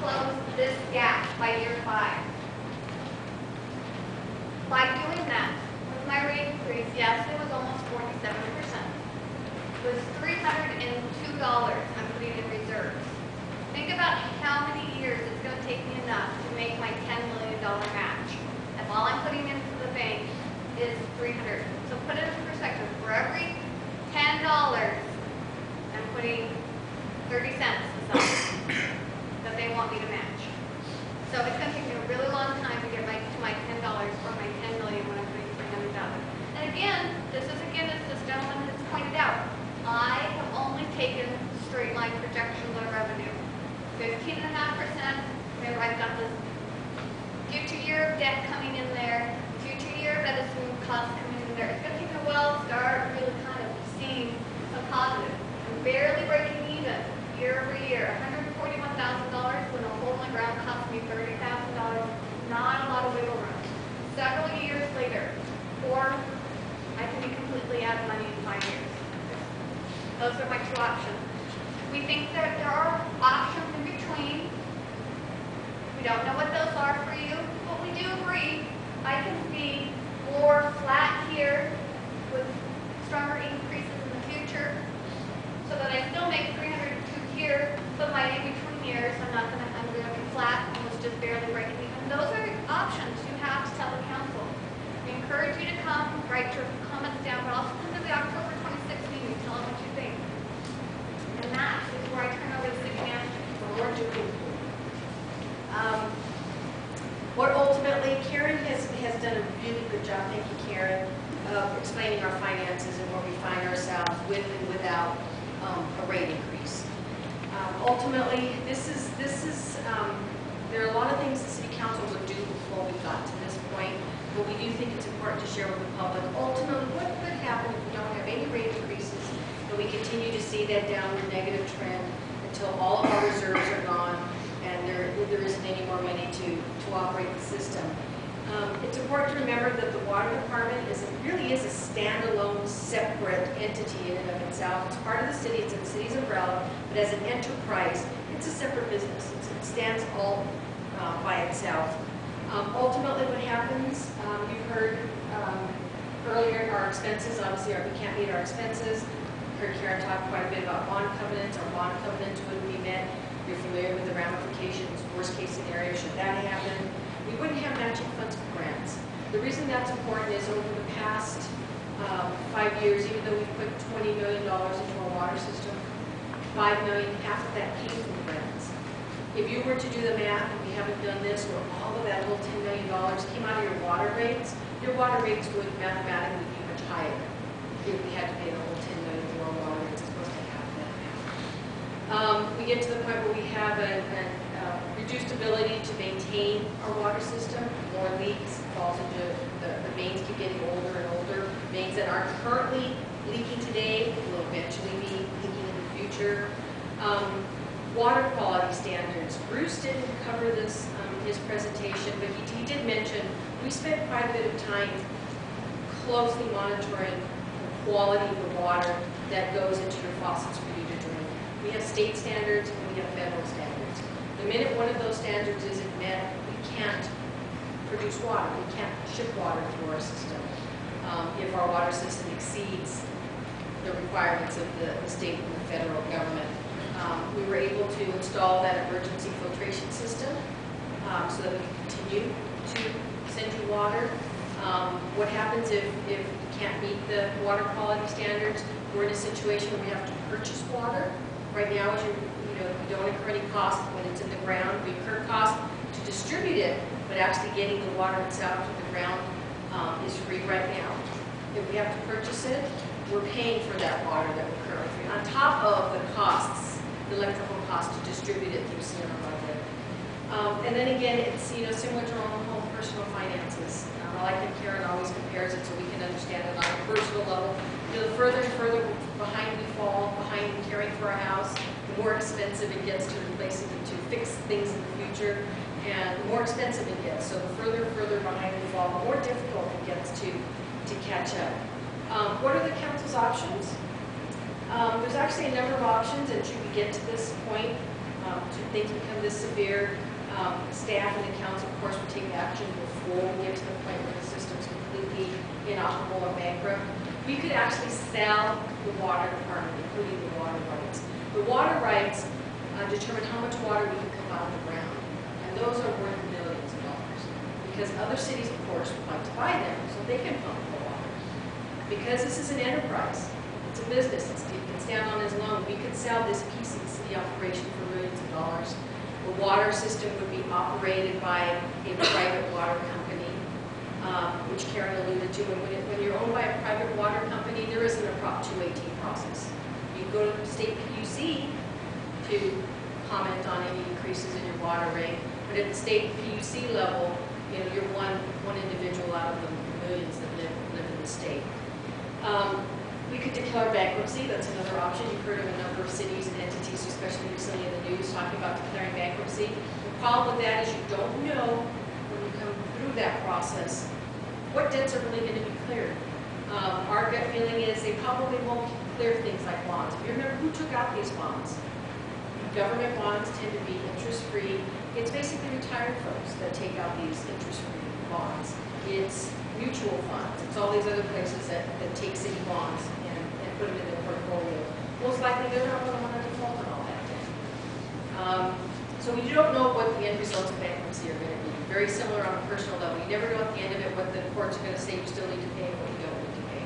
close this gap by year 5. By doing that, with my rate increase, yes, it was almost 47%. It was $302 I'm putting in reserves. Think about how many years it's going to take me enough to make my $10 million match. If all I'm putting into the bank is $300. So put it into perspective. For every $10, I'm putting 30 cents aside that they want me to match. So it's going to take me a really long time to get to my $10 or my $10 million when I'm putting $300,000. And again, this is as this gentleman has pointed out, I have only taken straight line projections on revenue. 15.5%. Remember, I've got this future year of debt coming in there, future year of medicine costs coming in there. It's going to take me a while to start really kind of seeing some positive. I'm barely breaking even year over year. $141,000 when a hole in the ground cost me $30,000. Not a lot of wiggle room. Several years later, or I can be completely out of money in 5 years. Those are my 2 options. We think that there are options in between. We don't know what those are for you, but we do agree I can be more flat here with stronger increases in the future so that I still make 302 here, but my in-between years I'm going to be flat, almost just barely breaking even. Those are options you have to tell the council. We encourage you to come, write your comments down, but also come to the October 26th meeting, tell them what you think. And that is where I turn over the city manager for more doing. What ultimately, Karen has done a really good job, thank you Karen, of explaining our finances and where we find ourselves with and without a rate increase. Ultimately, there are a lot of things the City Council would do before we got to this point, but we do think it's important to share with the public. Ultimately, what could happen if we don't have any rate increases and we continue to see that downward negative trend until all of our reserves are gone and there isn't any more money to operate the system. It's important to remember that the water department really is a standalone, separate entity in and of itself. It's part of the city, it's in the city's umbrella, but as an enterprise, it's a separate business. It stands all by itself. Ultimately, what happens, you've heard earlier, our expenses, obviously we can't meet our expenses. You heard Karen talk quite a bit about bond covenants. Our bond covenants wouldn't be met. You're familiar with the ramifications, worst case scenario, should that happen. We wouldn't have matching funds for grants. The reason that's important is over the past 5 years, even though we've put $20 million into our water system, $5 million, half of that came from grants. If you were to do the math, and we haven't done this, where all of that whole $10 million came out of your water rates would mathematically be much higher if we had to pay the whole $10 million for our water rates as opposed to half that amount. We get to the point where we have a reduced ability to maintain our water system, more leaks, falls into the mains keep getting older and older. Mains that aren't currently leaking today will eventually be leaking in the future. Water quality standards. Bruce didn't cover this in his presentation, but he did mention we spent quite a bit of time closely monitoring the quality of the water that goes into your faucets for you to drink. We have state standards and we have federal standards. The minute one of those standards isn't met, we can't produce water. We can't ship water through our system if our water system exceeds the requirements of the state and the federal government. We were able to install that emergency filtration system so that we can continue to send you water. What happens if you can't meet the water quality standards? We're in a situation where we have to purchase water. Right now, as we don't incur any cost when it's in the ground. We incur cost to distribute it, but actually getting the water itself to the ground is free right now. If we have to purchase it, we're paying for that water that we're currently free, on top of the costs, the electrical cost to distribute it through SierraMadre. And then again, it's similar to our own personal finances. I like that Karen always compares it so we can understand it on a personal level. The further and further behind we fall, behind caring for our house, the more expensive it gets to replace it and to fix things in the future, and the more expensive it gets. So the further and further behind we fall, the more difficult it gets to catch up. What are the council's options? There's actually a number of options, and should we get to this point, Should things become this severe, staff and the council, of course, will take action before we get to the point where the system's completely inoperable or bankrupt. We could actually sell the water department, including the water rights. The water rights determine how much water we can come out of the ground, and those are worth millions of dollars. Because other cities, of course, would like to buy them so they can pump the water. Because this is an enterprise, it's a business, it can stand on its own. We could sell this piece of the city operation for millions of dollars. The water system would be operated by a private water company, which Karen alluded to. And when you're owned by a private water company, there isn't a Prop 218 process. You go to the state PUC to comment on any increases in your water rate, but at the state PUC level, you know, you're one individual out of the millions that live in the state. We could declare bankruptcy. That's another option. You've heard of a number of cities and entities, especially recently in the news, talking about declaring bankruptcy. The problem with that is you don't know when you come through that process what debts are really going to be cleared. Our gut feeling is they probably won't clear things like bonds. If you remember who took out these bonds, government bonds tend to be interest-free. It's basically retired folks that take out these interest-free bonds. It's mutual funds. It's all these other places that take city bonds and put them in their portfolio. Most likely they're not going to want to default on all that debt. So we don't know what the end results of bankruptcy are going to be. Very similar on a personal level. You never know at the end of it what the courts are going to say you still need to pay and what you don't need to pay.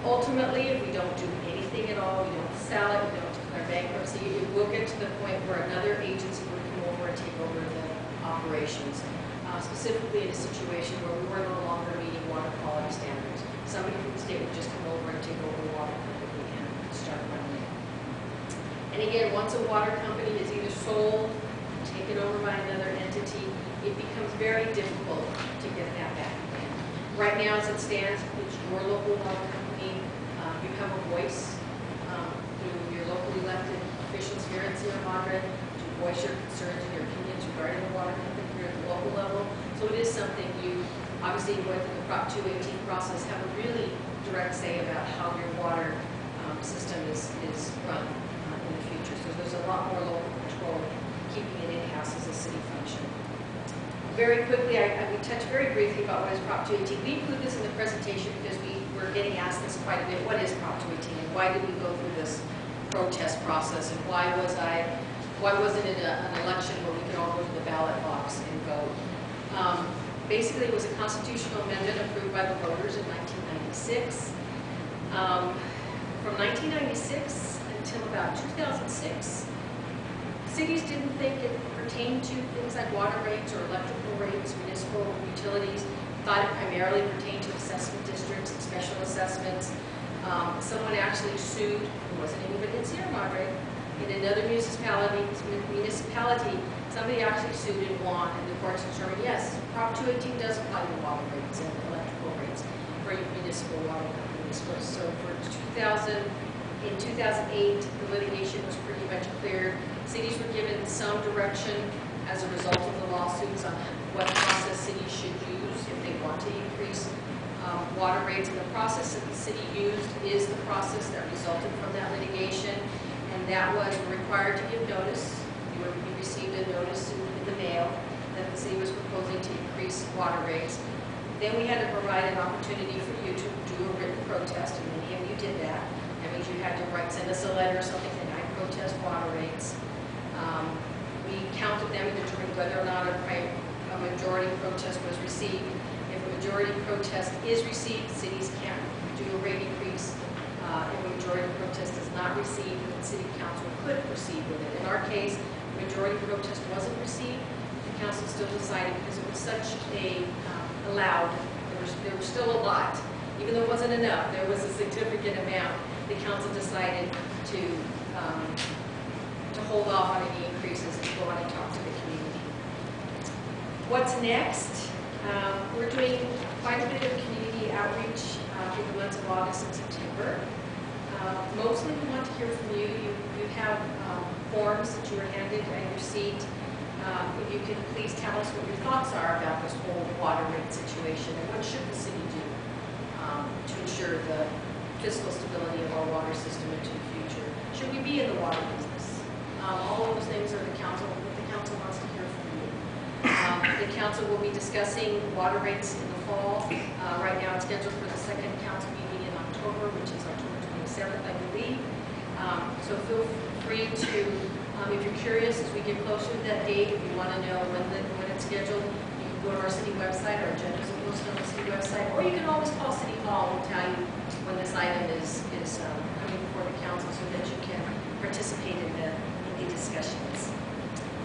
Ultimately, if we don't do anything at all, we don't sell it, we don't declare bankruptcy, it will get to the point where another agency would come over and take over the operations. Specifically in a situation where we were no longer meeting water quality standards. Somebody from the state would just come over and take over the water company and start running it. And again, once a water company is either sold, taken over by another entity, it becomes very difficult to get that back again. Right now, as it stands, it's your local water company. You have a voice through your locally elected officials here at Sierra Madre to voice your concerns and your opinions regarding the water company here at the local level. So it is something you, obviously with the Prop 218 process, have a really direct say about how your water system is run in the future. So there's a lot more local control, keeping it in-house as a city function. Very quickly, we touched very briefly about what is Prop 218. We include this in the presentation because we were getting asked this quite a bit. What is Prop 218 and why did we go through this protest process and why wasn't it an election where we could all go to the ballot box and vote? Basically, it was a constitutional amendment approved by the voters in 1996. From 1996 until about 2006, cities didn't think it pertained to things like water rates or electrical rates, municipal utilities. Thought it primarily pertained to assessment districts and special assessments. Someone actually sued, who wasn't even in Sierra Madre, in another municipality, somebody actually sued and won, and the courts determined, yes, Prop 218 does apply to water rates and electrical rates for municipal water companies. So in 2008, the litigation was pretty much cleared. Cities were given some direction as a result of the lawsuits on what process cities should use if they want to increase water rates. And the process that the city used is the process that resulted from that litigation. And that was required to give notice. You received a notice in the mail that the city was proposing to increase water rates. Then we had to provide an opportunity for you to do a written protest, and many of you did that. That means you had to send us a letter or something saying, I protest water rates. We counted them and determined whether or not a majority protest was received. If a majority protest is received, cities can't do a rate increase. If a majority protest is not received, the city council could proceed with it. In our case, the majority protest wasn't received. The council still decided because it was such a allowed, there was still a lot. Even though it wasn't enough, there was a significant amount. The council decided to hold off on any increases and go on and talk to the community. What's next? We're doing quite a bit of community outreach through the months of August and September. Mostly we want to hear from you. You have forms that you were handed at your seat. If you could please tell us what your thoughts are about this whole water rate situation and what should the city do to ensure the fiscal stability of our water system into the future. Should we be in the water business? All of those things are the council, what the council wants to hear from you. The council will be discussing water rates in the fall. Right now it's scheduled for the second council meeting in October, which is October 27th, I believe. So feel free to, if you're curious, as we get closer to that date, if you want to know when it's scheduled, you can go to our city website. Our agendas are posted on the city website, or you can always call City Hall and tell you when this item is coming before the council so that you can participate in the discussions.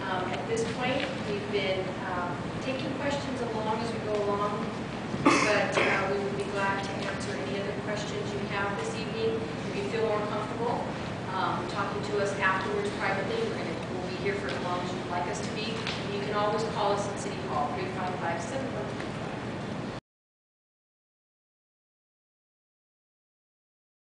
At this point, we've been taking questions along as we go along, but we would be glad to answer any other questions you have this evening. If you feel more comfortable talking to us afterwards privately, we'll be here for as long as you'd like us to be. And you can always call us at City Hall, 355-713.